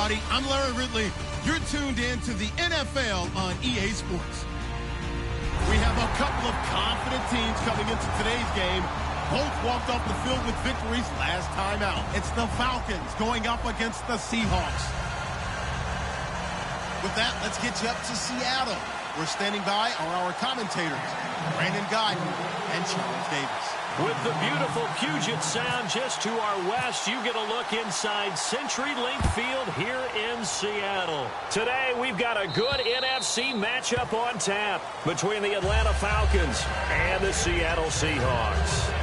everybody. I'm Larry Ridley. You're tuned in to the NFL on EA Sports. We have a couple of confident teams coming into today's game. Both walked off the field with victories last time out. It's the Falcons going up against the Seahawks. With that, let's get you up to Seattle. We're standing by are our commentators, Brandon Guyton and Charles Davis. With the beautiful Puget Sound just to our west, you get a look inside CenturyLink Field here in Seattle. Today, we've got a good NFC matchup on tap between the Atlanta Falcons and the Seattle Seahawks.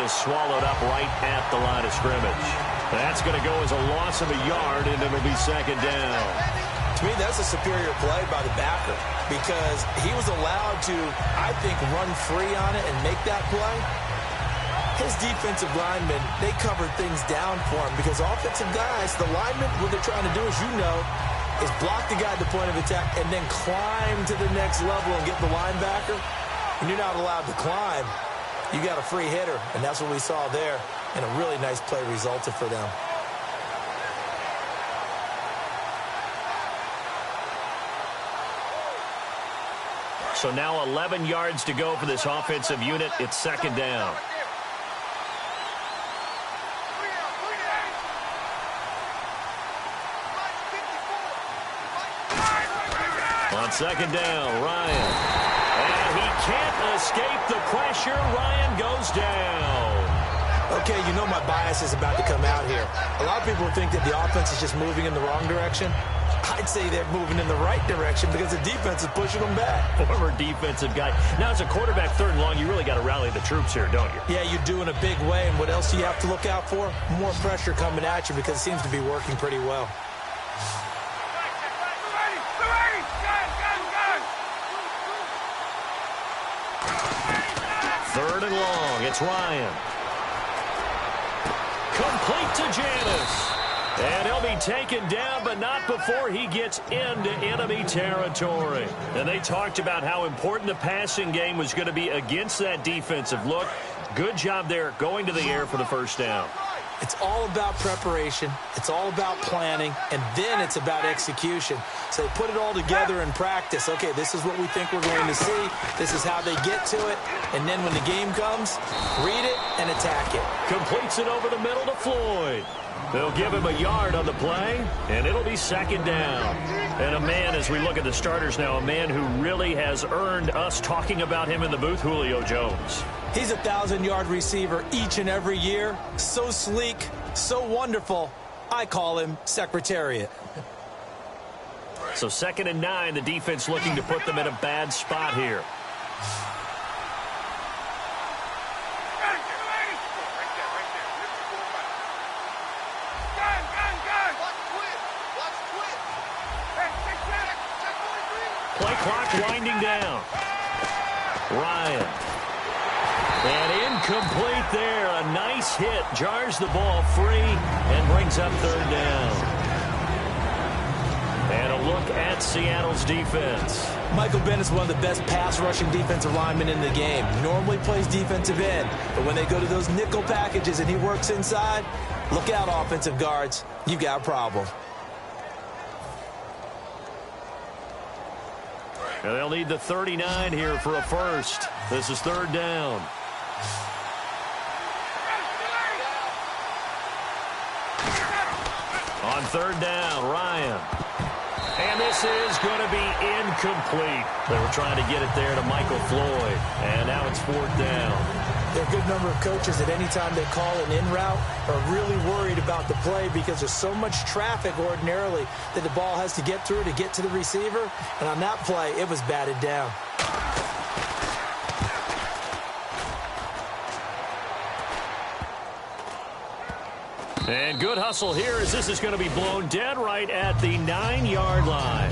Swallowed up right at the line of scrimmage. That's going to go as a loss of a yard, and it'll be second down. To me, that's a superior play by the backer because he was allowed to, I think, run free on it and make that play. His defensive linemen, they covered things down for him because offensive guys, the linemen, what they're trying to do, as you know, is block the guy at the point of attack and then climb to the next level and get the linebacker. When you're not allowed to climb, you got a free hitter, and that's what we saw there, and a really nice play resulted for them. So now 11 yards to go for this offensive unit. It's second down. On second down, Ryan. And he can't escape the pressure. Ryan goes down. Okay, you know my bias is about to come out here. A lot of people think that the offense is just moving in the wrong direction. I'd say they're moving in the right direction because the defense is pushing them back. Former defensive guy. Now, as a quarterback, third and long, you really got to rally the troops here, don't you? Yeah, you do in a big way. And what else do you have to look out for? More pressure coming at you because it seems to be working pretty well. Third and long, it's Ryan. Complete to Janis. And he'll be taken down, but not before he gets into enemy territory. And they talked about how important the passing game was going to be against that defensive look. Good job there going to the air for the first down. It's all about preparation. It's all about planning. And then it's about execution. So they put it all together in practice. Okay, this is what we think we're going to see. This is how they get to it. And then when the game comes, read it and attack it. Completes it over the middle to Floyd. They'll give him a yard on the play, and it'll be second down. And a man, as we look at the starters now, a man who really has earned us talking about him in the booth, Julio Jones. He's a 1,000-yard receiver each and every year. So sleek, so wonderful. I call him Secretariat. So 2nd and 9, the defense looking to put them in a bad spot here. Play clock winding down. Ryan. And incomplete there. A nice hit. Jars the ball free and brings up third down. And a look at Seattle's defense. Michael Bennett's one of the best pass-rushing defensive linemen in the game. Normally plays defensive end, but when they go to those nickel packages and he works inside, look out, offensive guards. You've got a problem. And they'll need the 39 here for a first. This is third down. On third down, Ryan. And this is going to be incomplete. They were trying to get it there to Michael Floyd. And now it's fourth down. There are a good number of coaches that any time they call an in route are really worried about the play because there's so much traffic ordinarily that the ball has to get through to get to the receiver. And on that play, it was batted down. And good hustle here as this is going to be blown dead right at the 9-yard line.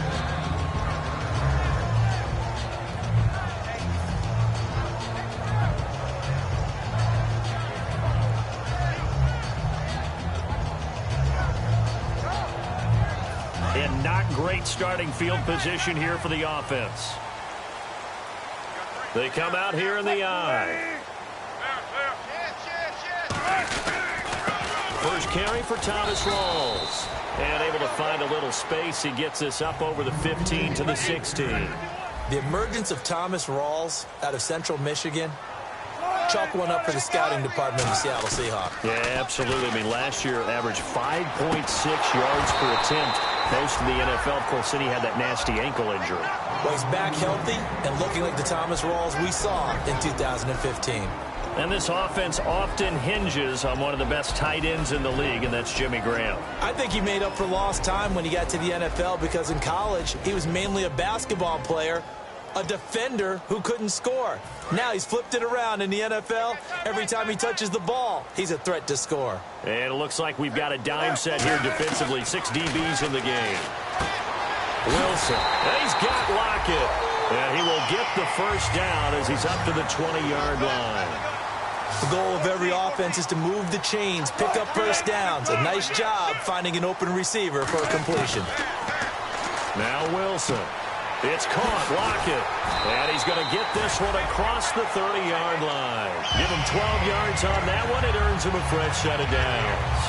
And not great starting field position here for the offense. They come out here in the I. First carry for Thomas Rawls. And able to find a little space. He gets this up over the 15 to the 16. The emergence of Thomas Rawls out of Central Michigan. Chalk one up for the scouting department of the Seattle Seahawks. Yeah, absolutely. I mean, last year averaged 5.6 yards per attempt. Most of the NFL, of course, then he had that nasty ankle injury. Well, he's back healthy and looking like the Thomas Rawls we saw in 2015. And this offense often hinges on one of the best tight ends in the league, and that's Jimmy Graham. I think he made up for lost time when he got to the NFL because in college, he was mainly a basketball player, a defender who couldn't score. Now he's flipped it around in the NFL. Every time he touches the ball, he's a threat to score. And it looks like we've got a dime set here defensively. 6 DBs in the game. Wilson. And he's got Lockett. And he will get the first down as he's up to the 20-yard line. The goal of every offense is to move the chains, pick up first downs. A nice job finding an open receiver for a completion. Now Wilson. It's caught, Lockett. And he's going to get this one across the 30-yard line. Give him 12 yards on that one. It earns him a fresh set of downs.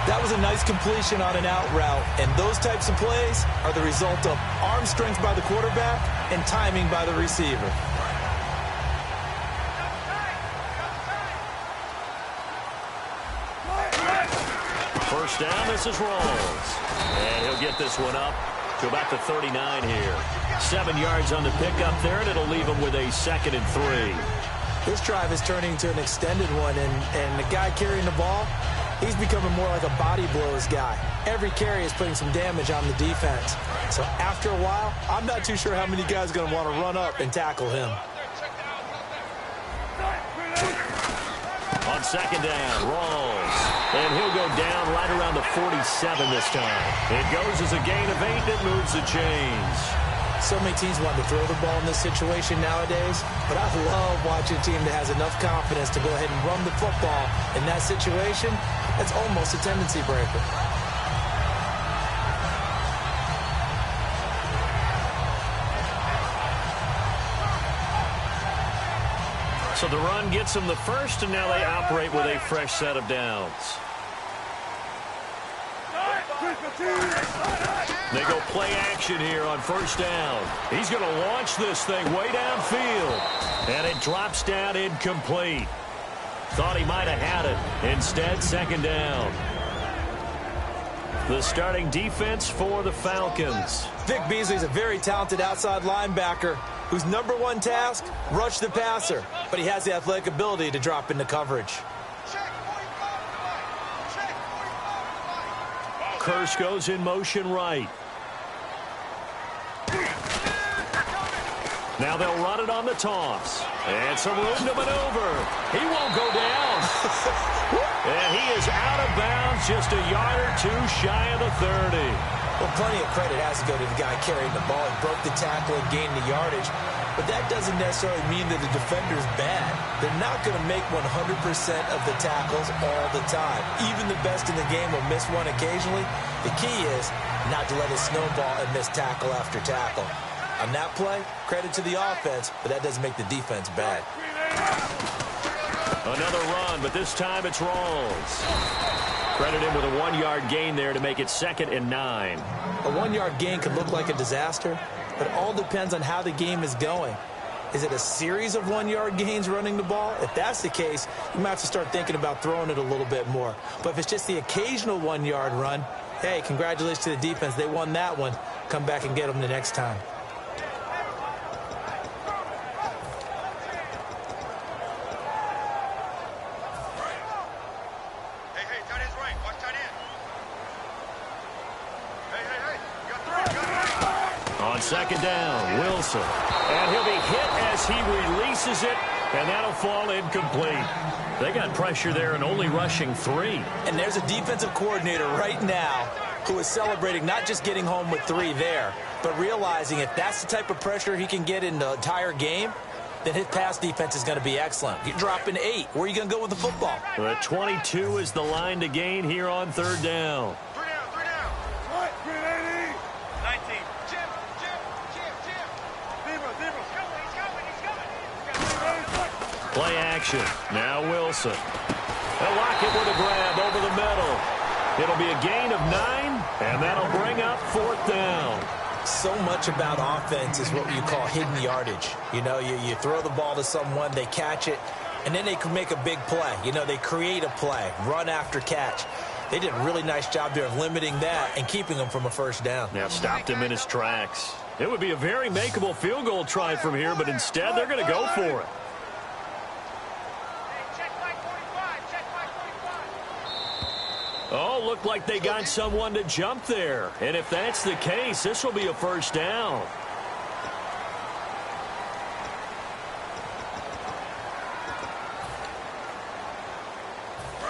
That was a nice completion on an out route. And those types of plays are the result of arm strength by the quarterback and timing by the receiver. First down, this is Rawls. And he'll get this one up to about the 39 here. 7 yards on the pickup there, and it'll leave him with a 2nd and 3. This drive is turning to an extended one, and the guy carrying the ball, he's becoming more like a body blows guy. Every carry is putting some damage on the defense. So after a while, I'm not too sure how many guys are going to want to run up and tackle him. On 2nd down, Rawls. And he'll go down right around the 47 this time. It goes as a gain of 8 that moves the chains. So many teams want to throw the ball in this situation nowadays, but I love watching a team that has enough confidence to go ahead and run the football in that situation. That's almost a tendency breaker. So the run gets them the first, and now they operate with a fresh set of downs. They go play action here on first down. He's going to launch this thing way downfield. And it drops down incomplete. Thought he might have had it. Instead, 2nd down. The starting defense for the Falcons. Vic Beasley's a very talented outside linebacker whose #1 task, rush the passer. But he has the athletic ability to drop into coverage. Kearse goes in motion right. Now they'll run it on the toss. And some room to maneuver. He won't go down. And he is out of bounds, just a yard or 2 shy of the 30. Well, plenty of credit has to go to the guy carrying the ball. He broke the tackle and gained the yardage. But that doesn't necessarily mean that the defender's bad. They're not going to make 100% of the tackles all the time. Even the best in the game will miss one occasionally. The key is not to let it snowball and miss tackle after tackle. On that play, credit to the offense, but that doesn't make the defense bad. Another run, but this time it's Rawls. Credit him with a 1-yard gain there to make it 2nd and 9. A 1-yard gain could look like a disaster, but it all depends on how the game is going. Is it a series of 1-yard gains running the ball? If that's the case, you might have to start thinking about throwing it a little bit more. But if it's just the occasional 1-yard run, hey, congratulations to the defense. They won that one. Come back and get them the next time. On 2nd down, Wilson. And he'll be hit as he releases it And that'll fall incomplete. They got pressure there and only rushing 3. And there's a defensive coordinator right now who is celebrating not just getting home with 3 there, but realizing if that's the type of pressure he can get in the entire game, then his pass defense is going to be excellent. You're dropping 8. Where are you going to go with the football? The 22 is the line to gain here on 3rd down. 3 down. What? 380. 19. Jim. He's coming. Play action. Now Wilson. They'll lock it with a grab over the middle. It'll be a gain of 9, and that'll bring up 4th down. So much about offense is what you call hidden yardage. You know, you throw the ball to someone, they catch it, and then they can make a big play. You know, they create a play, run after catch. They did a really nice job there of limiting that and keeping them from a 1st down. Now stopped him in his tracks. It would be a very makeable field goal try from here, but instead they're going to go for it. Oh, looked like they got someone to jump there. And if that's the case, this will be a 1st down.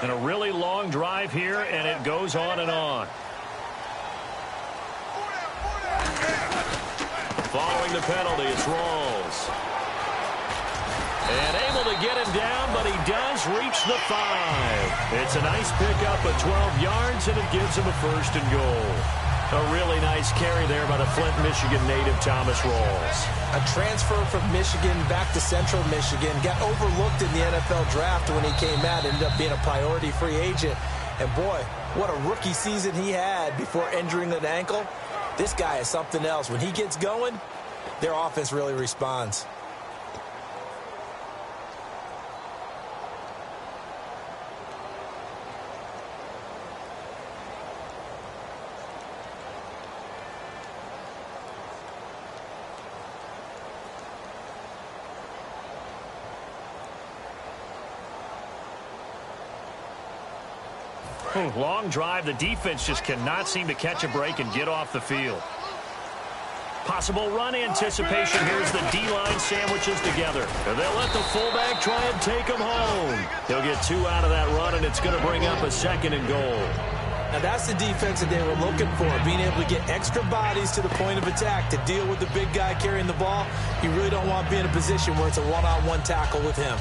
And a really long drive here, and it goes on and on. Following the penalty, it's Rawls. And able to get him down, but he does reach the 5. It's a nice pickup of 12 yards, and it gives him a 1st and goal. A really nice carry there by the Flint, Michigan native Thomas Rawls. A transfer from Michigan back to Central Michigan. Got overlooked in the NFL draft when he came out. Ended up being a priority free agent. And boy, what a rookie season he had before injuring an ankle. This guy is something else. When he gets going, their offense really responds. Long drive. The defense just cannot seem to catch a break and get off the field. Possible run anticipation. Here's the D-line sandwiches together. And they'll let the fullback try and take him home. He'll get 2 out of that run, and it's going to bring up a 2nd and goal. Now that's the defense that they were looking for, being able to get extra bodies to the point of attack to deal with the big guy carrying the ball. You really don't want to be in a position where it's a one-on-one tackle with him.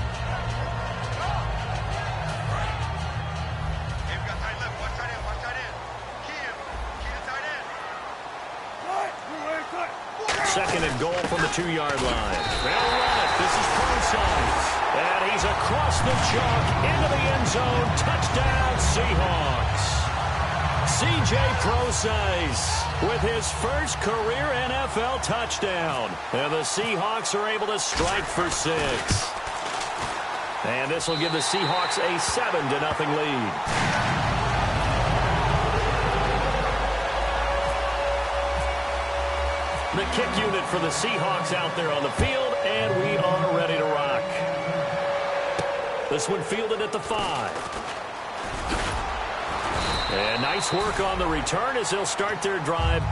Second and goal from the 2-yard line. They'll run it. This is Prosise. And he's across the chalk into the end zone. Touchdown, Seahawks. C.J. Prosise with his first career NFL touchdown. And the Seahawks are able to strike for 6. And this will give the Seahawks a 7-0 lead. The kick unit for the Seahawks out there on the field, and we are ready to rock. This one fielded at the 5. And nice work on the return as they'll start their drive.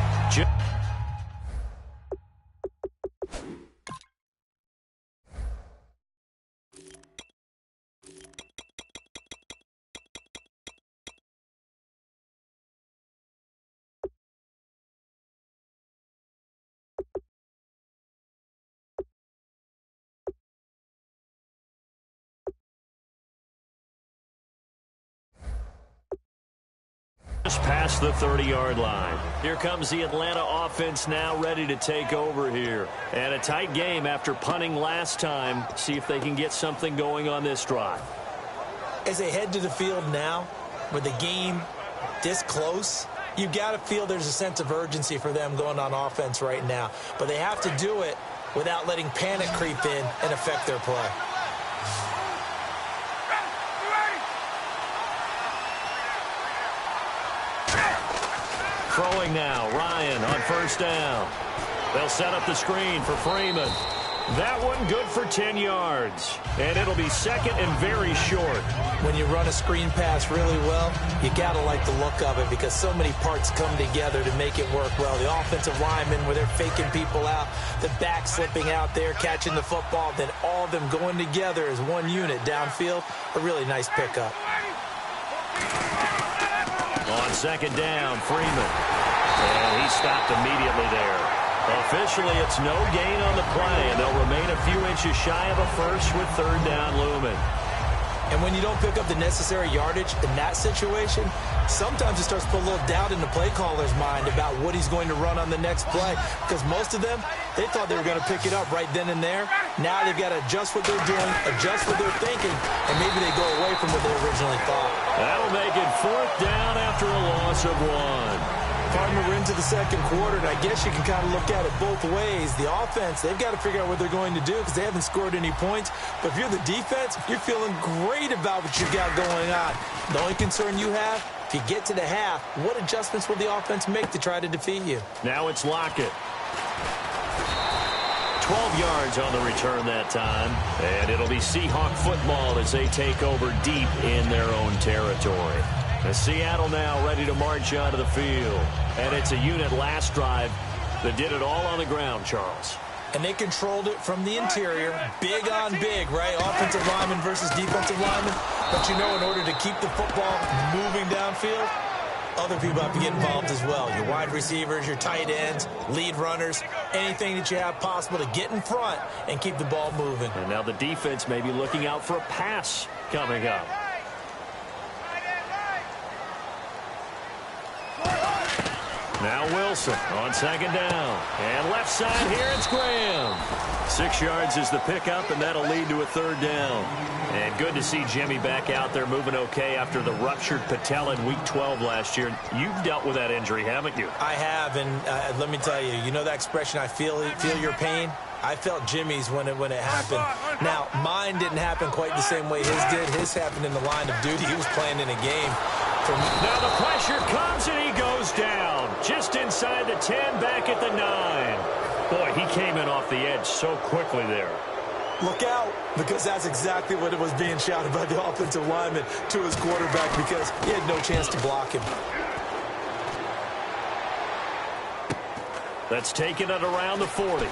Just past the 30-yard line. Here comes the Atlanta offense now ready to take over here. And a tight game after punting last time. See if they can get something going on this drive. As they head to the field now, with the game this close, you've got to feel there's a sense of urgency for them going on offense right now. But they have to do it without letting panic creep in and affect their play. Throwing now, Ryan on 1st down. They'll set up the screen for Freeman. That one good for 10 yards. And it'll be second and very short. When you run a screen pass really well, you got to like the look of it because so many parts come together to make it work well. The offensive linemen, where they're faking people out, the back slipping out there, catching the football, then all of them going together as one unit downfield. A really nice pickup. On second down, Freeman. And he stopped immediately there. Officially, it's no gain on the play, and they'll remain a few inches shy of a first with third down looming. And when you don't pick up the necessary yardage in that situation, sometimes it starts to put a little doubt in the play caller's mind about what he's going to run on the next play. Because most of them, they thought they were going to pick it up right then and there. Now they've got to adjust what they're doing, adjust what they're thinking, and maybe they go away from what they originally thought. That'll make it fourth down after a loss of 1. Partner, we're into the second quarter, and I guess you can kind of look at it both ways. The offense, they've got to figure out what they're going to do because they haven't scored any points. But if you're the defense, you're feeling great about what you've got going on. The only concern you have, if you get to the half, what adjustments will the offense make to try to defeat you? Now it's Lockett. 12 yards on the return that time. And it'll be Seahawk football as they take over deep in their own territory. And Seattle now ready to march onto the field. And it's a unit last drive that did it all on the ground, Charles. And they controlled it from the interior. Big on big, right? Offensive lineman versus defensive lineman. But you know, in order to keep the football moving downfield, other people have to get involved as well. Your wide receivers, your tight ends, lead runners, anything that you have possible to get in front and keep the ball moving. And now the defense may be looking out for a pass coming up. Now Wilson on second down. And left side here, it's Graham. 6 yards is the pickup, and that'll lead to a third down. And good to see Jimmy back out there moving okay after the ruptured patella in Week 12 last year. You've dealt with that injury, haven't you? I have, and let me tell you, you know that expression, I feel your pain? I felt Jimmy's when it happened. Now, mine didn't happen quite the same way his did. His happened in the line of duty. He was playing in a game. Now the pressure comes, and he goes down. Just inside the 10, back at the 9. Boy, he came in off the edge so quickly there. Look out, because that's exactly what it was being shouted by the offensive lineman to his quarterback because he had no chance to block him. That's taken at around the 40.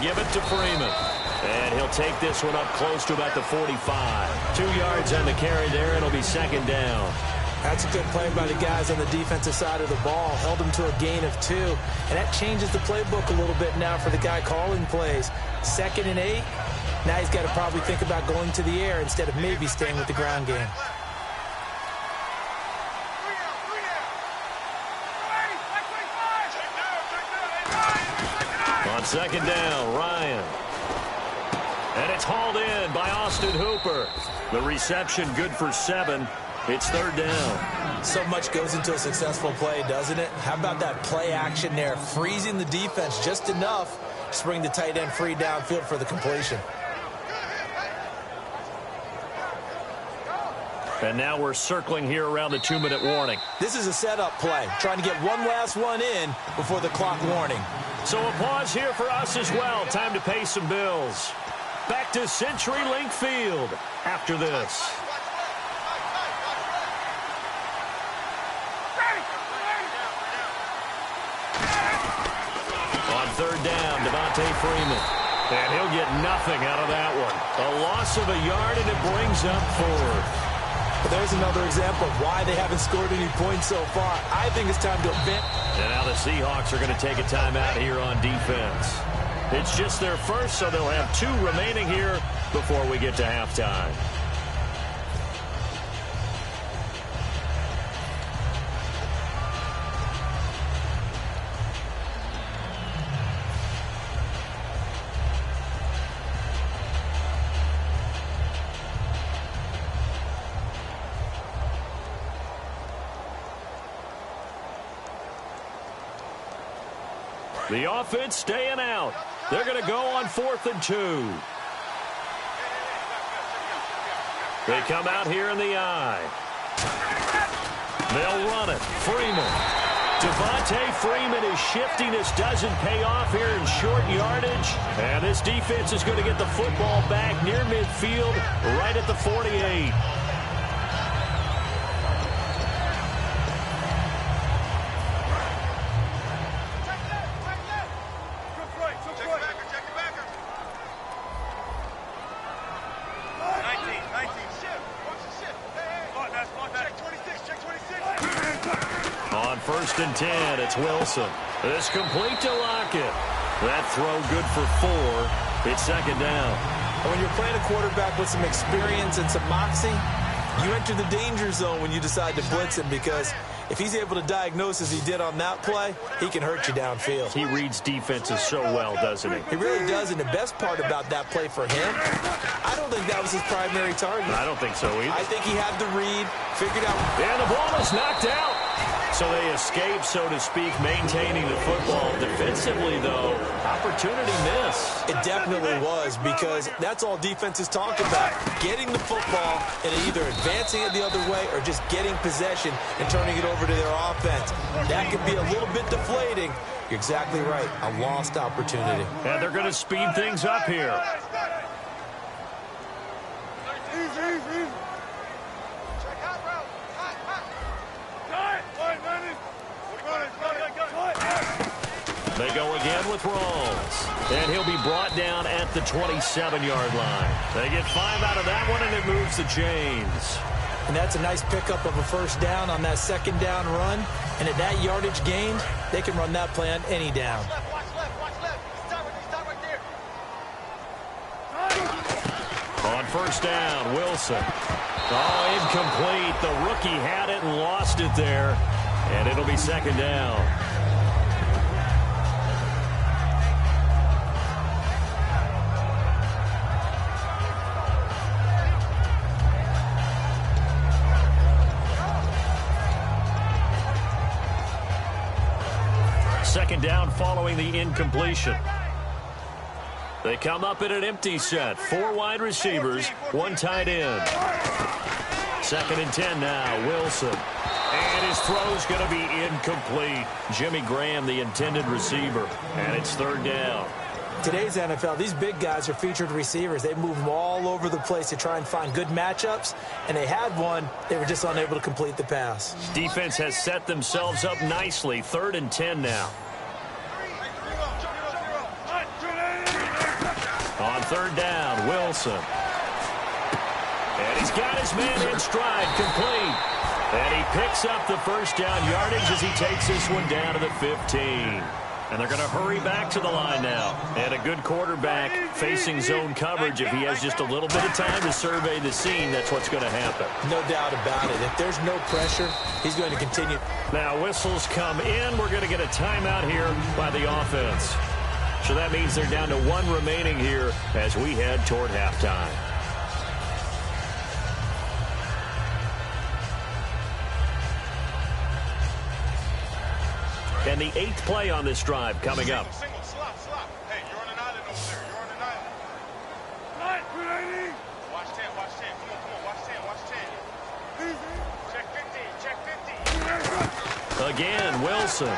Give it to Freeman. And he'll take this one up close to about the 45. 2 yards on the carry there. It'll be second down. That's a good play by the guys on the defensive side of the ball. Held him to a gain of 2. And that changes the playbook a little bit now for the guy calling plays. 2nd and 8. Now he's got to probably think about going to the air instead of maybe staying with the ground game. On second down, Ryan. And it's hauled in by Austin Hooper. The reception good for 7. It's third down. So much goes into a successful play, doesn't it? How about that play action there? Freezing the defense just enough to bring the tight end free downfield for the completion. And now we're circling here around the 2-minute warning. This is a setup play, trying to get one last one in before the clock warning. So a pause here for us as well. Time to pay some bills. Back to CenturyLink Field after this. On third down, Devontae Freeman. And he'll get nothing out of that one. A loss of a yard, and it brings up 4. But there's another example of why they haven't scored any points so far. I think it's time to event. And now the Seahawks are going to take a timeout here on defense. It's just their first, so they'll have 2 remaining here before we get to halftime. The offense staying out. They're going to go on 4th and 2. They come out here in the I. They'll run it. Freeman. Devontae Freeman is shifting. This doesn't pay off here in short yardage. And this defense is going to get the football back near midfield, right at the 48. On 1st and 10, it's Wilson. It's complete to Lockett. That throw good for 4. It's 2nd down. When you're playing a quarterback with some experience and some moxie, you enter the danger zone when you decide to blitz him, because if he's able to diagnose as he did on that play, he can hurt you downfield. He reads defenses so well, doesn't he? He really does, and the best part about that play for him, I don't think that was his primary target. I don't think so either. I think he had the read, figured out. And the ball is knocked out. So they escape, so to speak, maintaining the football. Defensively, though, opportunity miss. It definitely was, because that's all defenses talk about. Getting the football and either advancing it the other way or just getting possession and turning it over to their offense. That can be a little bit deflating. You're exactly right. A lost opportunity. And they're going to speed things up here. They go again with Rawls. And he'll be brought down at the 27-yard line. They get 5 out of that one, and it moves the chains. And that's a nice pickup of a 1st down on that 2nd down run. And at that yardage gained, they can run that play on any down. On 1st down, Wilson. Oh, incomplete. The rookie had it and lost it there. And it'll be 2nd down. Second down following the incompletion. They come up in an empty set. 4 wide receivers, 1 tight end. 2nd and 10 now, Wilson. And his throw's going to be incomplete. Jimmy Graham, the intended receiver. And it's 3rd down. Today's NFL, these big guys are featured receivers. They move them all over the place to try and find good matchups. And they had one. They were just unable to complete the pass. Defense has set themselves up nicely. 3rd and 10 now. On 3rd down, Wilson. And he's got his man in stride, complete. And he picks up the 1st down yardage as he takes this one down to the 15. And they're going to hurry back to the line now. And a good quarterback facing zone coverage. If he has just a little bit of time to survey the scene, that's what's going to happen. No doubt about it. If there's no pressure, he's going to continue. Now whistles come in. We're going to get a timeout here by the offense. So that means they're down to 1 remaining here as we head toward halftime. And the 8th play on this drive coming up. Single, slop. Hey, you're on an island over there. You're on an island. Watch 10. Come on. Watch 10. Check 50. Again, Wilson.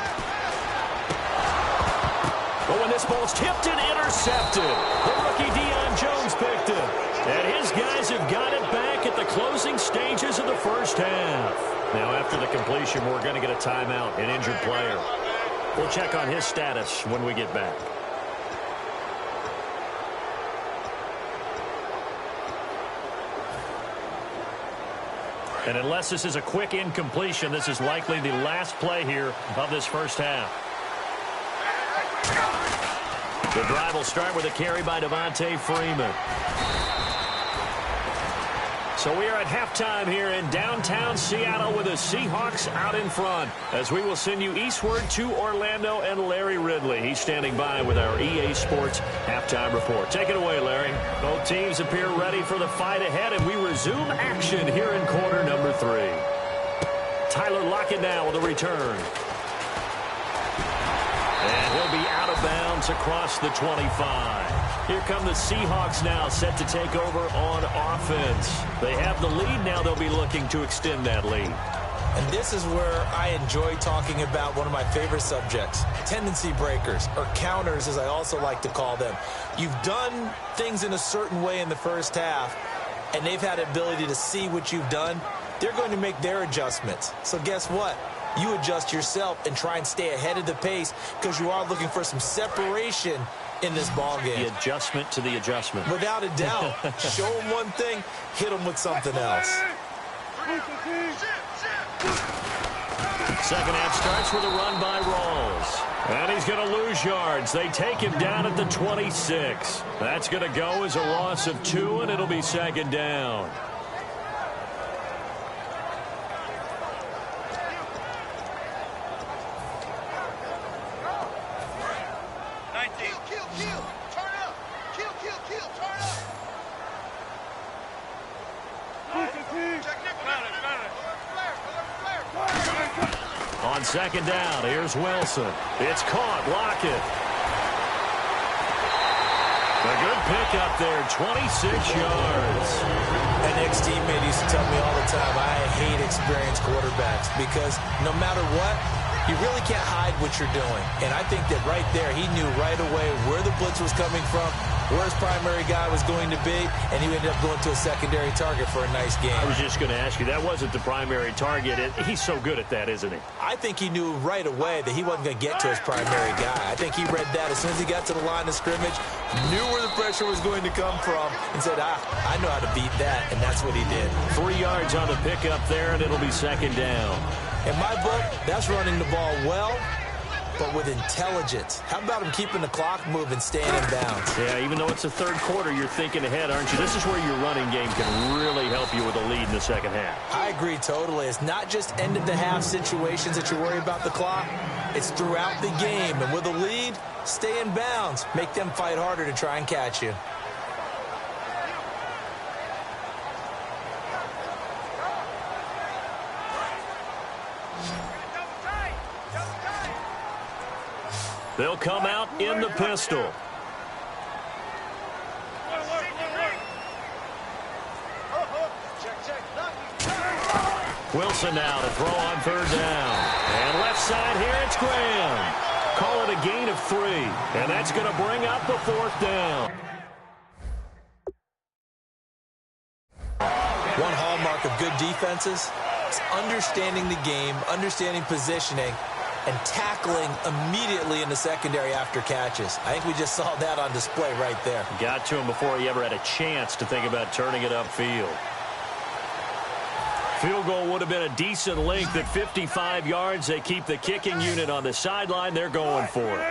But when this ball's tipped and intercepted, the rookie Deion Jones picked it. And his guys have got it back at the closing stages of the 1st half. Now, after the completion, we're going to get a timeout, an injured player. We'll check on his status when we get back. And unless this is a quick incompletion, this is likely the last play here of this 1st half. The drive will start with a carry by Devontae Freeman. So we are at halftime here in downtown Seattle with the Seahawks out in front as we will send you eastward to Orlando and Larry Ridley. He's standing by with our EA Sports halftime report. Take it away, Larry. Both teams appear ready for the fight ahead, and we resume action here in quarter number 3. Tyler Lockett now with a return. And he'll be out of bounds across the 25. Here come the Seahawks now, set to take over on offense. They have the lead. Now they'll be looking to extend that lead. And this is where I enjoy talking about one of my favorite subjects, tendency breakers, or counters as I also like to call them. You've done things in a certain way in the first half, and they've had the ability to see what you've done. They're going to make their adjustments. So guess what? You adjust yourself and try and stay ahead of the pace because you are looking for some separation in this ball game. The adjustment to the adjustment. Without a doubt. Show them one thing, hit them with something else. Second half starts with a run by Rawls. And he's going to lose yards. They take him down at the 26. That's going to go as a loss of 2, and it'll be second down. On second down, here's Wilson. It's caught. Lockett. A good pickup there, 26 yards. An ex-teammate used to tell me all the time, I hate experienced quarterbacks because no matter what, you really can't hide what you're doing. And I think that right there, he knew right away where the blitz was coming from, where his primary guy was going to be, and he ended up going to a secondary target for a nice game. I was just going to ask you, that wasn't the primary target. He's so good at that, isn't he? I think he knew right away that he wasn't going to get to his primary guy. I think he read that as soon as he got to the line of scrimmage, knew where the pressure was going to come from, and said, I know how to beat that, and that's what he did. 3 yards on the pickup there, and it'll be second down. In my book, that's running the ball well, but with intelligence. How about him keeping the clock moving, staying in bounds? Yeah, even though it's the third quarter, you're thinking ahead, aren't you? This is where your running game can really help you with a lead in the second half. I agree totally. It's not just end-of-the-half situations that you worry about the clock. It's throughout the game. And with a lead, stay in bounds. Make them fight harder to try and catch you. They'll come out in the pistol. Wilson now to throw on third down. And left side here, it's Graham. Call it a gain of 3. And that's going to bring up the fourth down. One hallmark of good defenses is understanding the game, understanding positioning, and tackling immediately in the secondary after catches. I think we just saw that on display right there. Got to him before he ever had a chance to think about turning it upfield. Field goal would have been a decent length at 55 yards. They keep the kicking unit on the sideline. They're going for it.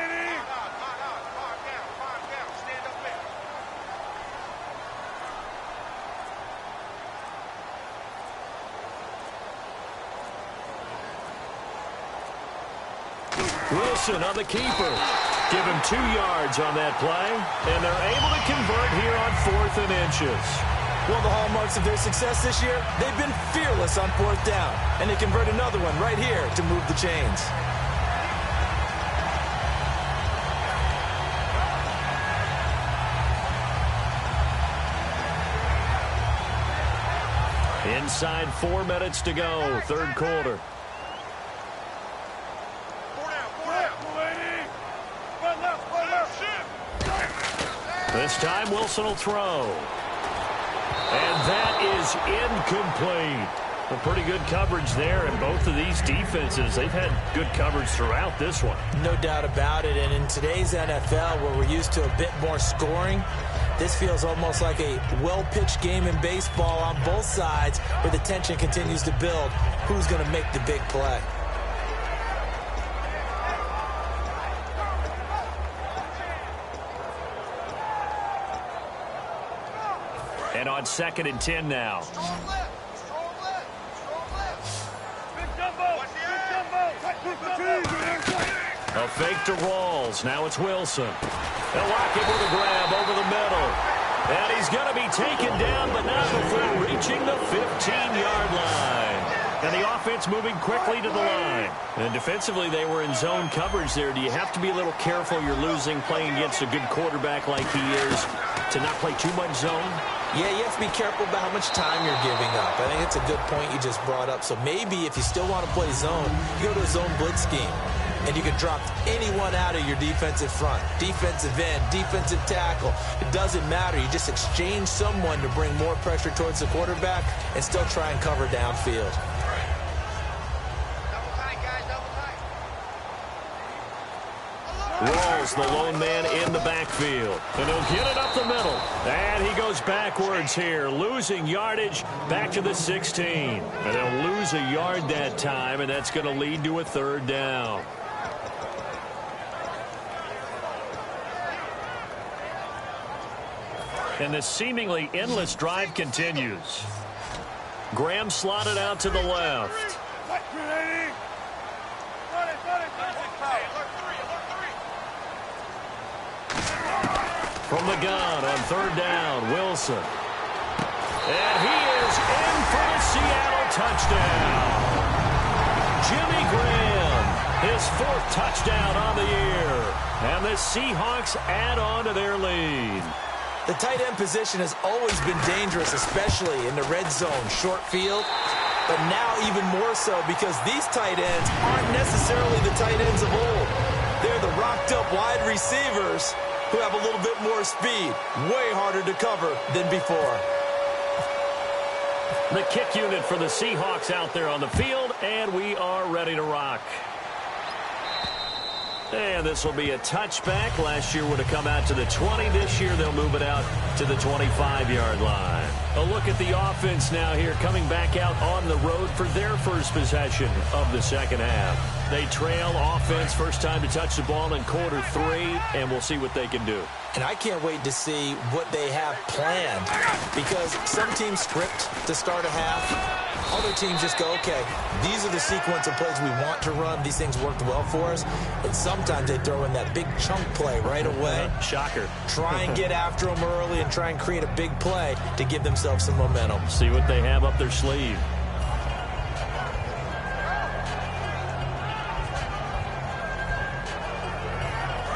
Wilson on the keeper. Give him 2 yards on that play, and they're able to convert here on 4th and inches. Well, the hallmarks of their success this year, they've been fearless on 4th down, and they convert another one right here to move the chains. Inside 4 minutes to go, third quarter. This time Wilson will throw. And that is incomplete. Well, pretty good coverage there, and both of these defenses, they've had good coverage throughout this one. No doubt about it, and in today's NFL, where we're used to a bit more scoring, this feels almost like a well-pitched game in baseball on both sides, where the tension continues to build. Who's going to make the big play? And on 2nd and 10 now. A fake to Rawls. Now it's Wilson. They'll lock it with a grab over the middle. And he's going to be taken down, but not before reaching the 15-yard line. And the offense moving quickly to the line. And defensively, they were in zone coverage there. Do you have to be a little careful? You're losing playing against a good quarterback like he is to not play too much zone? Yeah, you have to be careful about how much time you're giving up. I think it's a good point you just brought up. So maybe if you still want to play zone, you go to a zone blitz scheme. And you can drop anyone out of your defensive front. Defensive end, defensive tackle. It doesn't matter. You just exchange someone to bring more pressure towards the quarterback and still try and cover downfield. Rolls the lone man in the backfield. And he'll get it up the middle. And he goes backwards here, losing yardage back to the 16. And they'll lose a yard that time, and that's going to lead to a third down. And the seemingly endless drive continues. Graham slotted out to the left. From the gun on third down, Wilson. And he is in for a Seattle touchdown. Jimmy Graham, his 4th touchdown on the year. And the Seahawks add on to their lead. The tight end position has always been dangerous, especially in the red zone, short field. But now even more so because these tight ends aren't necessarily the tight ends of old. They're the rocked-up wide receivers who have a little bit more speed. Way harder to cover than before. The kick unit for the Seahawks out there on the field, and we are ready to rock. And this will be a touchback. Last year would have come out to the 20. This year they'll move it out to the 25-yard line. A look at the offense now here, coming back out on the road for their first possession of the second half. They trail offense, first time to touch the ball in quarter 3, and we'll see what they can do. And I can't wait to see what they have planned, because some teams script to start a half. Other teams just go, okay, these are the sequence of plays we want to run. These things worked well for us. And sometimes they throw in that big chunk play right away. Shocker. Try and get after them early and try and create a big play to give themselves some momentum. See what they have up their sleeve.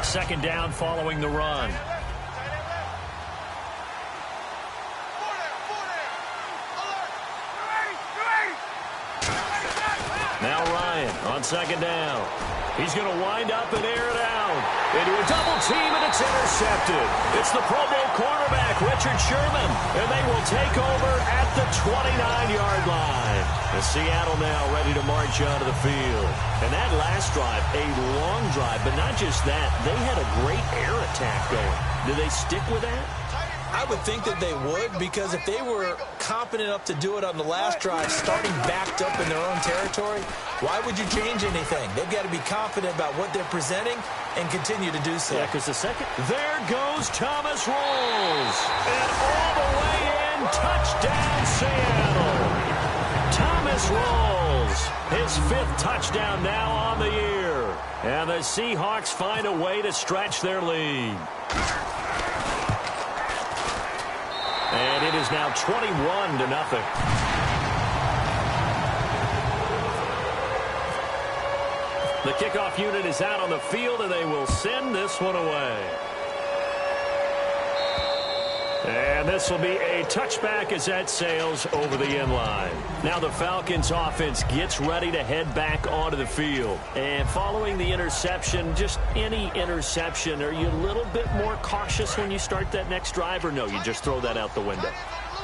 Second down following the run. Now Ryan on second down. He's going to wind up and air it out. Into a double team, and it's intercepted. It's the Pro Bowl cornerback, Richard Sherman, and they will take over at the 29-yard line. And Seattle now ready to march onto the field. And that last drive, a long drive, but not just that. They had a great air attack going. Do they stick with that? I would think that they would, because if they were competent enough to do it on the last drive, starting backed up in their own territory, why would you change anything? They've got to be confident about what they're presenting and continue to do so. Yeah, because the second. There goes Thomas Rolls. And all the way in, touchdown Seattle. Thomas Rolls, his 5th touchdown now on the year. And the Seahawks find a way to stretch their lead. And it is now 21-0. The kickoff unit is out on the field, and they will send this one away. And this will be a touchback as that sails over the end line. Now the Falcons offense gets ready to head back onto the field. And following the interception, just any interception, are you a little bit more cautious when you start that next drive, or no, you just throw that out the window?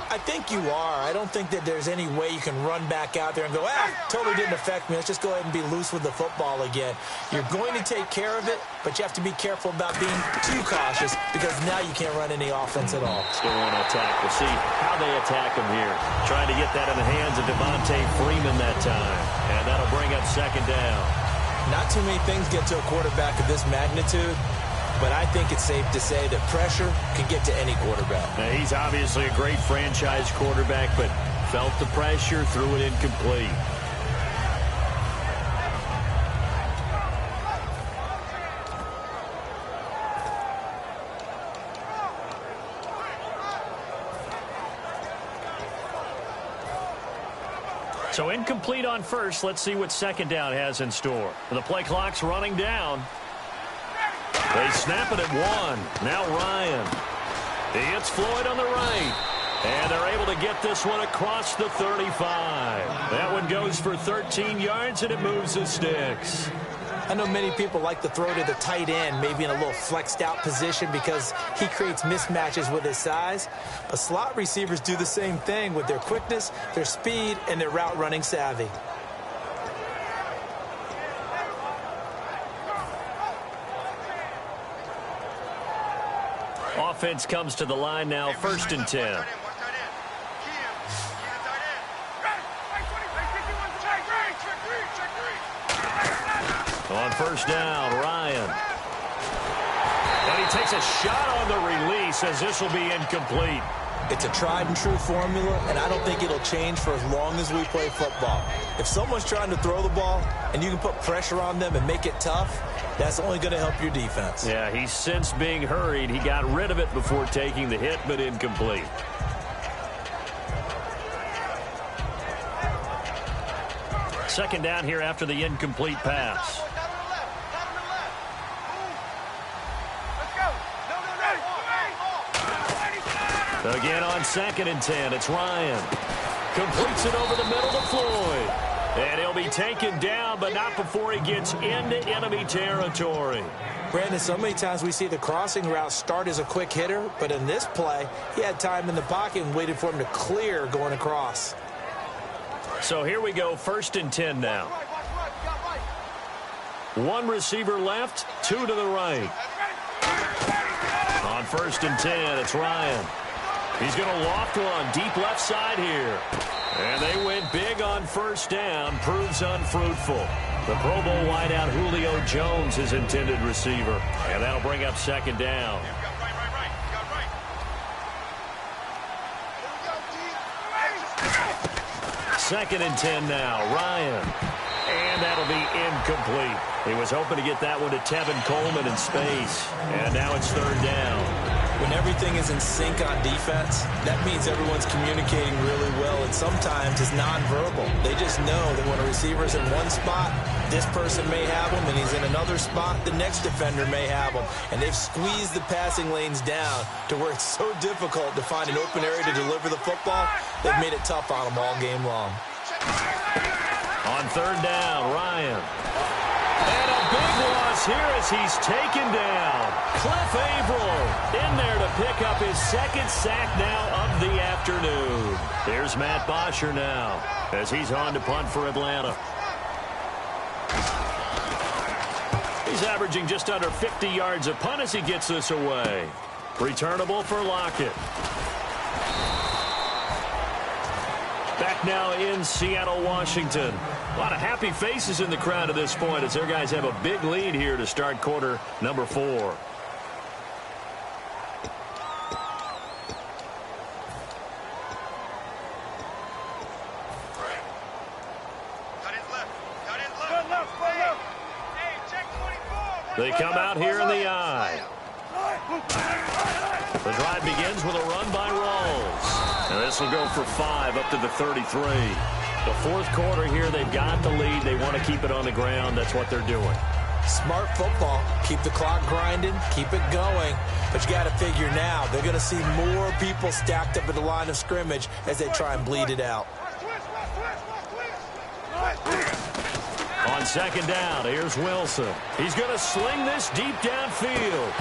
I think you are. I don't think that there's any way you can run back out there and go, totally didn't affect me. Let's just go ahead and be loose with the football again. You're going to take care of it, but you have to be careful about being too cautious, because now you can't run any offense at all. Still want to attack. We'll see how they attack him here. Trying to get that in the hands of Devontae Freeman that time. And that'll bring up second down. Not too many things get to a quarterback of this magnitude, but I think it's safe to say that pressure can get to any quarterback. Now, he's obviously a great franchise quarterback, but felt the pressure, threw it incomplete. So incomplete on first. Let's see what second down has in store. The play clock's running down. They snap it at 1. Now Ryan. He hits Floyd on the right. And they're able to get this one across the 35. That one goes for 13 yards, and it moves the sticks. I know many people like to throw to the tight end, maybe in a little flexed out position because he creates mismatches with his size. But slot receivers do the same thing with their quickness, their speed, and their route running savvy. Offense comes to the line now, 1st and 10. On 1st down, Ryan. And he takes a shot on the release as this will be incomplete. It's a tried and true formula, and I don't think it'll change for as long as we play football. If someone's trying to throw the ball and you can put pressure on them and make it tough, that's only going to help your defense. Yeah, he's sensed being hurried. He got rid of it before taking the hit, but incomplete. Second down here after the incomplete pass. Again on 2nd and 10, it's Ryan. Completes it over the middle to Floyd. And he'll be taken down, but not before he gets into enemy territory. Brandon, so many times we see the crossing route start as a quick hitter, but in this play, he had time in the pocket and waited for him to clear going across. So here we go, 1st and 10 now. One receiver left, 2 to the right. On 1st and 10, it's Ryan. He's going to loft one deep left side here. And they went big on 1st down, proves unfruitful. The Pro Bowl wideout Julio Jones is intended receiver. And that'll bring up 2nd down. Second and 10 now, Ryan. And that'll be incomplete. He was hoping to get that one to Tevin Coleman in space. And now it's 3rd down. When everything is in sync on defense, that means everyone's communicating really well, and sometimes it's nonverbal. They just know that when a receiver's in one spot, this person may have him, and he's in another spot, the next defender may have him. And they've squeezed the passing lanes down to where it's so difficult to find an open area to deliver the football. They've made it tough on them all game long. On 3rd down, Ryan. And a big loss here as he's taken down. Cliff Averill in there to pick up his 2nd sack now of the afternoon. There's Matt Bosher now as he's on to punt for Atlanta. He's averaging just under 50 yards a punt as he gets this away. Returnable for Lockett. Back now in Seattle, Washington. A lot of happy faces in the crowd at this point as their guys have a big lead here to start quarter number 4. They come out here in the eye. The drive begins with a run by Rawls. And this will go for 5 up to the 33. The 4th quarter here, they've got the lead. They want to keep it on the ground. That's what they're doing. Smart football. Keep the clock grinding. Keep it going. But you got to figure now, they're going to see more people stacked up at the line of scrimmage as they try and bleed it out. On 2nd down, here's Wilson. He's going to sling this deep downfield.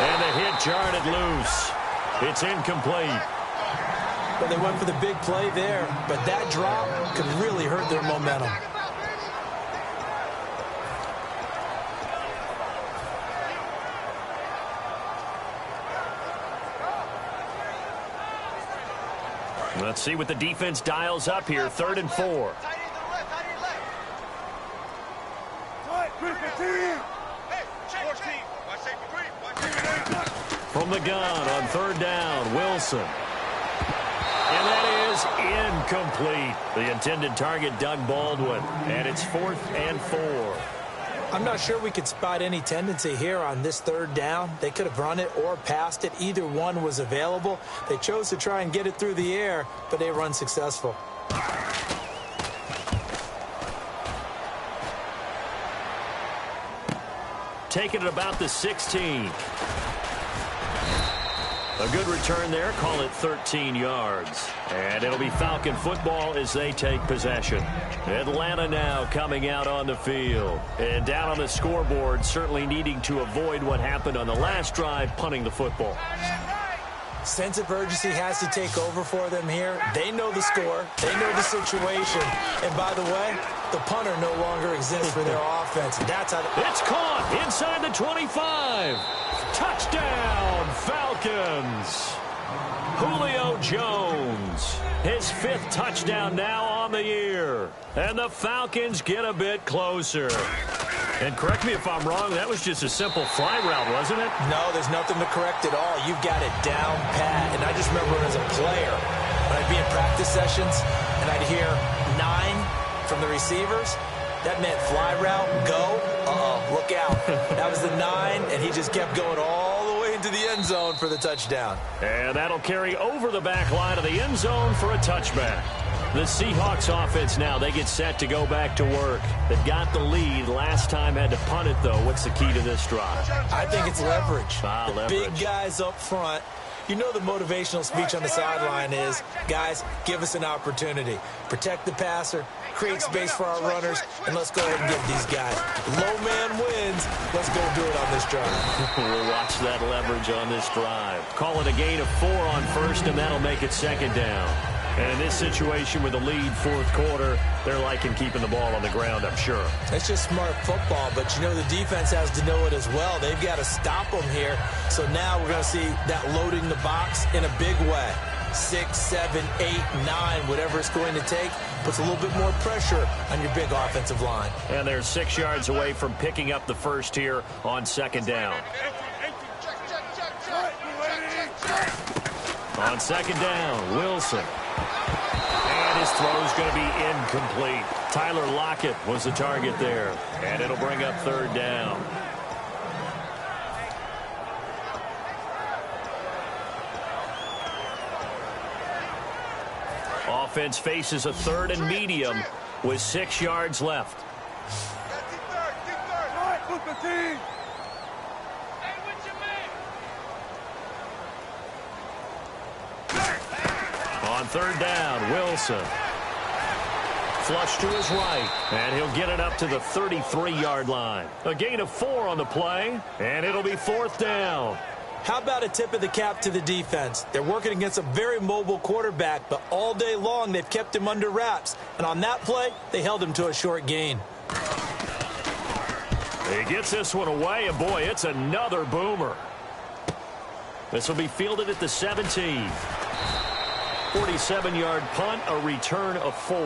And the hit jarred it loose. It's incomplete. Well, they went for the big play there, but that drop could really hurt their momentum. Let's see what the defense dials up here. 3rd and 4. From the gun on 3rd down, Wilson. And that is incomplete. The intended target, Doug Baldwin. And it's 4th and 4. I'm not sure we could spot any tendency here on this 3rd down. They could have run it or passed it. Either one was available. They chose to try and get it through the air, but they were unsuccessful. taking it about the 16. A good return there. Call it 13 yards. And it'll be Falcon football as they take possession. Atlanta now coming out on the field. And down on the scoreboard, certainly needing to avoid what happened on the last drive, punting the football. Sense of urgency has to take over for them here. They know the score. They know the situation. And by the way, the punter no longer exists for their offense. That's how it's caught inside the 25. Touchdown, Falcons. Julio Jones, his 5th touchdown now on the year. And the Falcons get a bit closer. And correct me if I'm wrong, that was just a simple fly route, wasn't it? No, there's nothing to correct at all. You've got it down pat. And I just remember as a player, when I'd be in practice sessions and I'd hear 9 from the receivers, that meant fly route, go, look out. That was the 9, and he just kept going all the way into the end zone for the touchdown. And that'll carry over the back line of the end zone for a touchback. The Seahawks offense now, they get set to go back to work. They've got the lead. Last time had to punt it, though. What's the key to this drive? I think it's leverage. Leverage. Big guys up front. You know the motivational speech on the sideline is, guys, give us an opportunity. Protect the passer, create space for our runners, and let's go ahead and give these guys. Low man wins. Let's go do it on this drive. We'll watch that leverage on this drive. Call it a gain of 4 on first, and that'll make it 2nd down. And in this situation with the lead 4th quarter, they're liking keeping the ball on the ground, I'm sure. That's just smart football, but you know the defense has to know it as well. They've got to stop them here. So now we're going to see that loading the box in a big way. 6, 7, 8, 9, whatever it's going to take, puts a little bit more pressure on your big offensive line. And they're 6 yards away from picking up the first here on 2nd down. On 2nd down, Wilson. And his throw is going to be incomplete. Tyler Lockett was the target there. And it'll bring up 3rd down. Offense faces a 3rd and medium with 6 yards left. On 3rd down, Wilson. Flush to his right, and he'll get it up to the 33-yard line. A gain of 4 on the play, and it'll be 4th down. How about a tip of the cap to the defense? They're working against a very mobile quarterback, but all day long they've kept him under wraps. And on that play, they held him to a short gain. He gets this one away, and boy, it's another boomer. This will be fielded at the 17. 47-yard punt, a return of 4.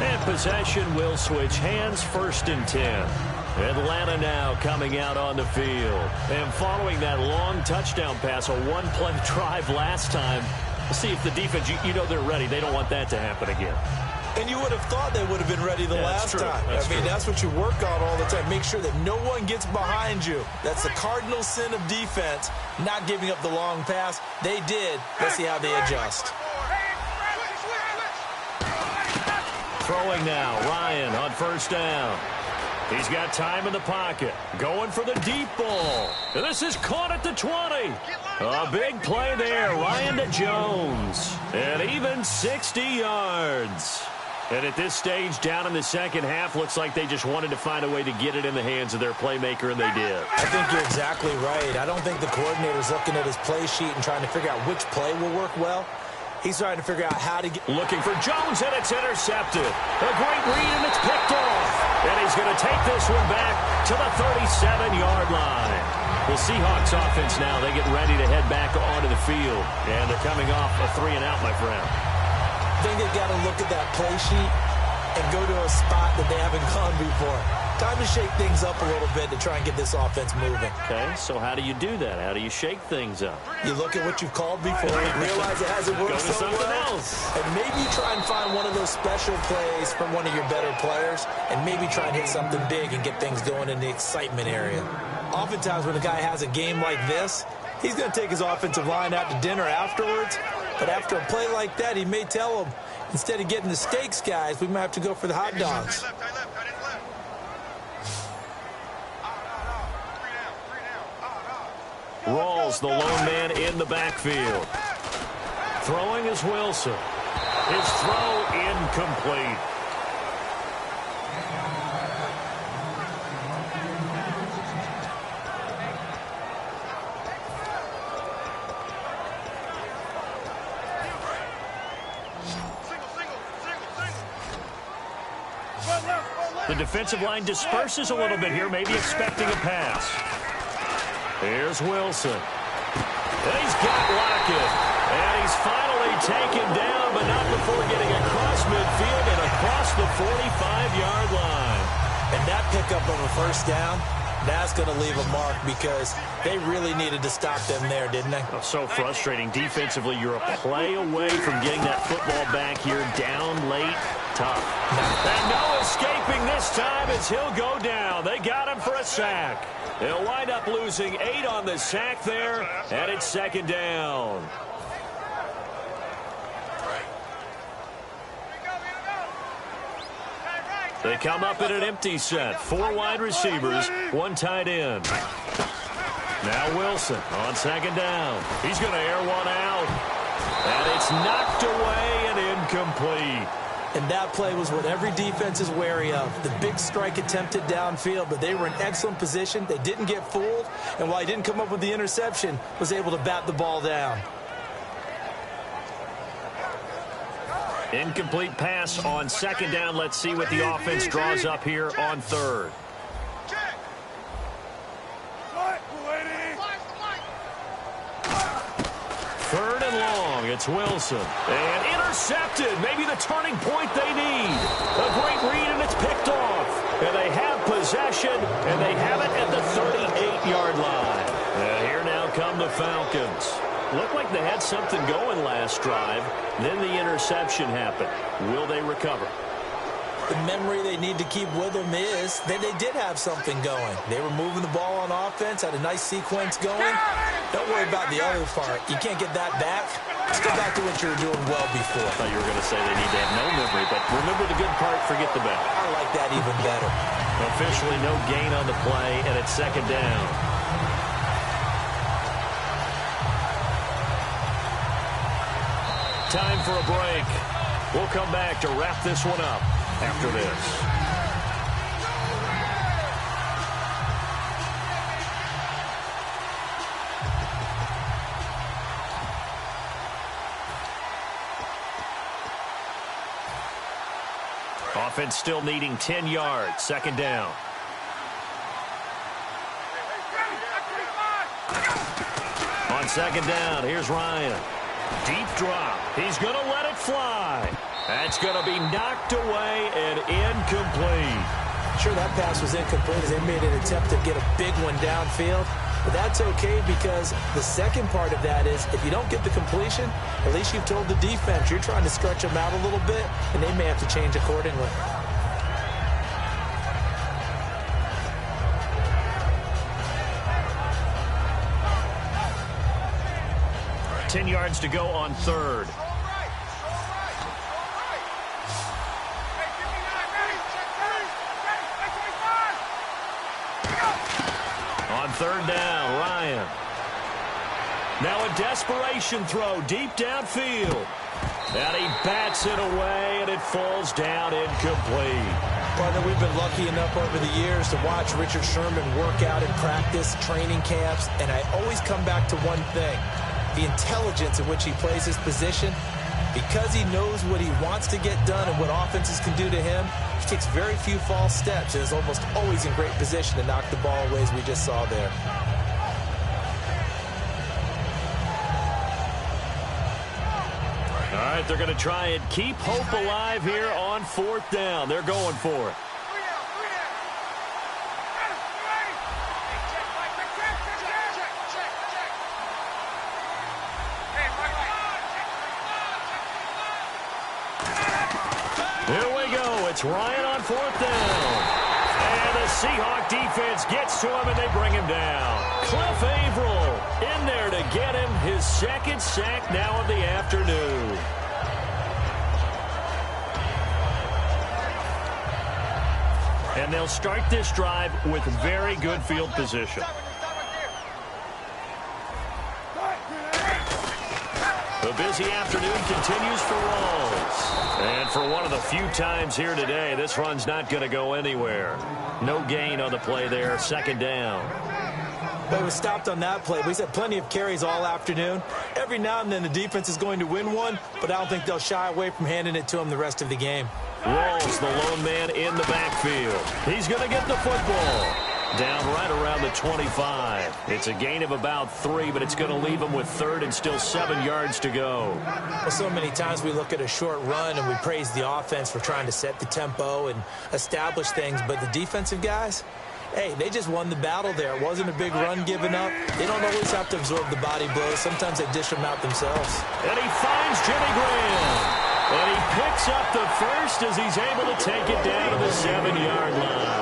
And possession will switch hands, 1st and 10. Atlanta now coming out on the field. And following that long touchdown pass, a 1-play drive last time, we'll see if the defense, you know they're ready. They don't want that to happen again. And you would have thought they would have been ready the last time. That's what you work on all the time. Make sure that no one gets behind you. That's the cardinal sin of defense, not giving up the long pass. They did. Let's see how they adjust. Throwing now, Ryan on 1st down. He's got time in the pocket. Going for the deep ball. And this is caught at the 20. A big play there. Ryan to Jones. And even 60 yards. And at this stage, down in the 2nd half, looks like they just wanted to find a way to get it in the hands of their playmaker, and they did. I think you're exactly right. I don't think the coordinator's looking at his play sheet and trying to figure out which play will work well. He's trying to figure out how to get... Looking for Jones, and it's intercepted. A great read, and it's picked off. And he's going to take this one back to the 37-yard line. The Seahawks offense now, they get ready to head back onto the field. And they're coming off a 3-and-out, my friend. I think they've got to look at that play sheet and go to a spot that they haven't gone before. Time to shake things up a little bit to try and get this offense moving. Okay, so how do you do that? How do you shake things up? You look at what you've called before, realize it hasn't worked Go to so something well, else. and maybe try and find one of those special plays from one of your better players, and maybe try and hit something big and get things going in the excitement area. Oftentimes when a guy has a game like this, he's going to take his offensive line out to dinner afterwards, but after a play like that, he may tell them, instead of getting the steaks, guys, we might have to go for the hot dogs. Rawls, the lone man in the backfield. Throwing is Wilson. His throw incomplete. The defensive line disperses a little bit here, maybe expecting a pass. Here's Wilson. And he's got Lockett. And he's finally taken down, but not before getting across midfield and across the 45-yard line. And that pickup of a first down, that's going to leave a mark because they really needed to stop them there, didn't they? Oh, so frustrating. Defensively, you're a play away from getting that football back here down late. Tough. And no escaping this time as he'll go down. They got him for a sack. They'll wind up losing 8 on the sack there, and it's second down. They come up in an empty set. 4 wide receivers, 1 tight end. Now Wilson on second down. He's going to air one out. And it's knocked away and incomplete. And that play was what every defense is wary of. The big strike attempted downfield, but they were in excellent position. They didn't get fooled. And while he didn't come up with the interception, was able to bat the ball down. Incomplete pass on second down. Let's see what the offense draws up here on third. Third and long. It's Wilson. And intercepted. Maybe the turning point they need. A great read, and it's picked off. And they have possession, and they have it at the 38-yard line. And here now come the Falcons. Looked like they had something going last drive. Then the interception happened. Will they recover? The memory they need to keep with them is that they did have something going. They were moving the ball on offense, had a nice sequence going. Don't worry about the other part. You can't get that back. Just go back to what you were doing well before. I thought you were going to say they need to have no memory, but remember the good part, forget the bad. I like that even better. Officially no gain on the play, and it's second down. Time for a break. We'll come back to wrap this one up after this. Offense still needing 10 yards. Second down. On second down, here's Ryan. Deep drop. He's going to let it fly. That's going to be knocked away and incomplete. Sure, that pass was incomplete as they made an attempt to get a big one downfield. But that's okay because the second part of that is if you don't get the completion, at least you've told the defense you're trying to stretch them out a little bit, and they may have to change accordingly. Right. 10 yards to go on third. On third down, Ryan. Now a desperation throw deep downfield. And he bats it away, and it falls down incomplete. Partner, we've been lucky enough over the years to watch Richard Sherman work out in practice, training camps, and I always come back to one thing, the intelligence in which he plays his position. Because he knows what he wants to get done and what offenses can do to him, he takes very few false steps and is almost always in great position to knock the ball away as we just saw there. All right, they're going to try and keep hope alive here on fourth down. They're going for it. Here we go. It's Ryan on fourth down. And the Seahawk defense gets to him, and they bring him down. Cliff Averill in there to get him his second sack now of the afternoon. And they'll start this drive with very good field position. The busy afternoon continues for Rawls. And for one of the few times here today, this run's not going to go anywhere. No gain on the play there, second down. But it was stopped on that play. We've had plenty of carries all afternoon. Every now and then the defense is going to win one, but I don't think they'll shy away from handing it to him the rest of the game. Rawls, the lone man in the backfield. He's going to get the football. Down right around the 25. It's a gain of about 3, but it's going to leave him with third and still 7 yards to go. Well, so many times we look at a short run and we praise the offense for trying to set the tempo and establish things, but the defensive guys, hey, they just won the battle there. It wasn't a big run given up. They don't always have to absorb the body blows. Sometimes they dish them out themselves. And he finds Jimmy Graham. And he picks up the first as he's able to take it down to the 7-yard line.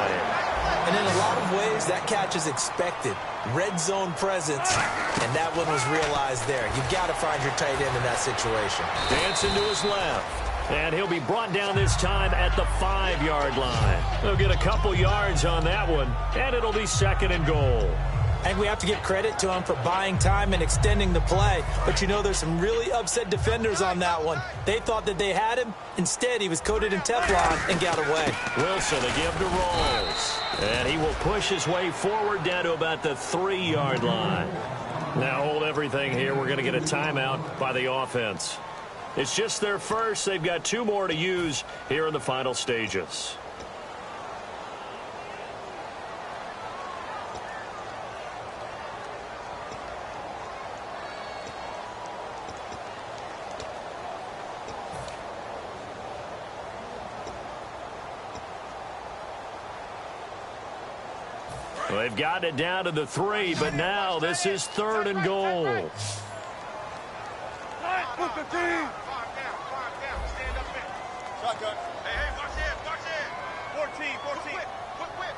And in a lot of ways, that catch is expected. Red zone presence, and that one was realized there. You've got to find your tight end in that situation. Dancing to his left. And he'll be brought down this time at the 5-yard line. He'll get a couple yards on that one, and it'll be second and goal. And we have to give credit to him for buying time and extending the play. But, you know, there's some really upset defenders on that one. They thought that they had him. Instead, he was coated in Teflon and got away. Wilson to give to Rawls. And he will push his way forward down to about the 3-yard line. Now hold everything here. We're going to get a timeout by the offense. It's just their first. They've got 2 more to use here in the final stages. Well, they've got it down to the 3, but now this is third and goal. Calm down. Stand up there. Shotgun. Hey, watch it. 14. Quick whip.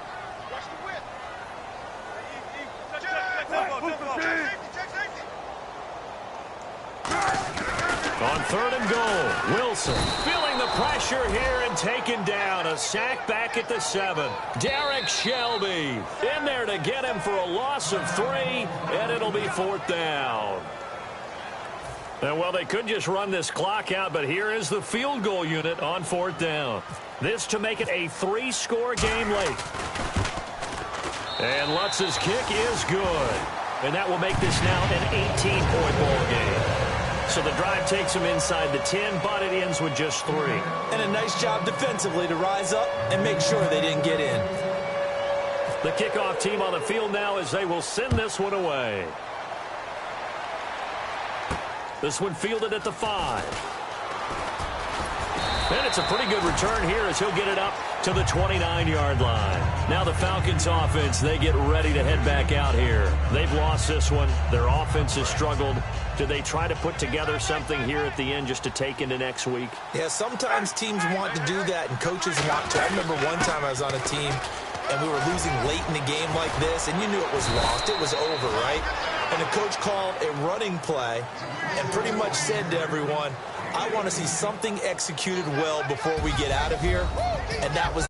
Watch the whip. Check safety. On third and goal, Wilson feeling the pressure here and taken down. A sack back at the 7. Derek Shelby in there to get him for a loss of 3, and it'll be 4th down. And, well, they could just run this clock out, but here is the field goal unit on 4th down. This to make it a 3-score game late. And Lutz's kick is good. And that will make this now an 18-point ball game. So the drive takes them inside the 10, but it ends with just 3. And a nice job defensively to rise up and make sure they didn't get in. The kickoff team on the field now as they will send this one away. This one fielded at the 5. And it's a pretty good return here as he'll get it up to the 29-yard line. Now the Falcons offense, they get ready to head back out here. They've lost this one. Their offense has struggled. Do they try to put together something here at the end just to take into next week? Yeah, sometimes teams want to do that and coaches want to. I remember one time I was on a team and we were losing late in the game like this, and you knew it was lost. It was over, right? And the coach called a running play and pretty much said to everyone, I want to see something executed well before we get out of here, and that was